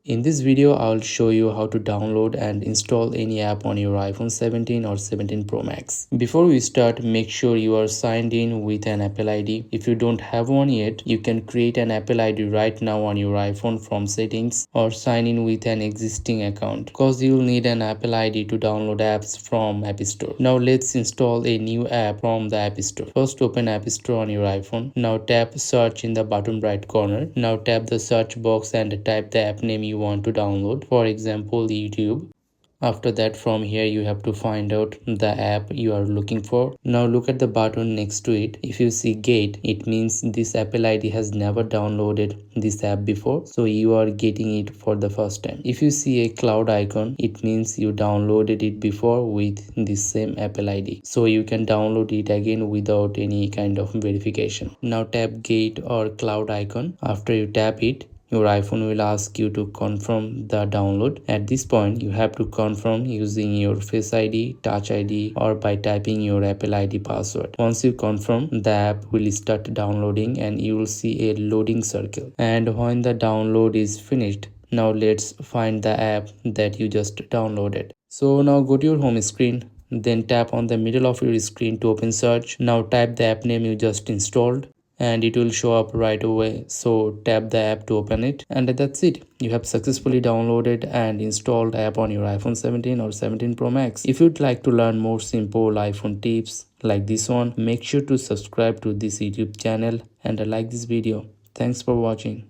In this video, I'll show you how to download and install any app on your iPhone 17 or 17 Pro Max. Before we start, make sure you are signed in with an Apple ID. If you don't have one yet, you can create an Apple ID right now on your iPhone from settings or sign in with an existing account, because you'll need an Apple ID to download apps from App Store. Now let's install a new app from the App Store. First, open App Store on your iPhone. Now tap search in the bottom right corner. Now tap the search box and type the app name you want to download, for example YouTube. After that, from here you have to find out the app you are looking for. Now look at the button next to it. If you see gate, it means this Apple ID has never downloaded this app before, so you are getting it for the first time. If you see a cloud icon, it means you downloaded it before with this same Apple ID, so you can download it again without any kind of verification. Now tap gate or cloud icon. After you tap it, your iPhone will ask you to confirm the download. At this point, you have to confirm using your Face ID, Touch ID, or by typing your Apple ID password. Once you confirm, the app will start downloading and you will see a loading circle. And when the download is finished, now let's find the app that you just downloaded. So now go to your home screen. Then tap on the middle of your screen to open search. Now type the app name you just installed and it will show up right away, so tap the app to open it, and that's it. You have successfully downloaded and installed app on your iPhone 17 or 17 Pro Max. If you'd like to learn more simple iPhone tips like this one, make sure to subscribe to this YouTube channel and like this video. Thanks for watching.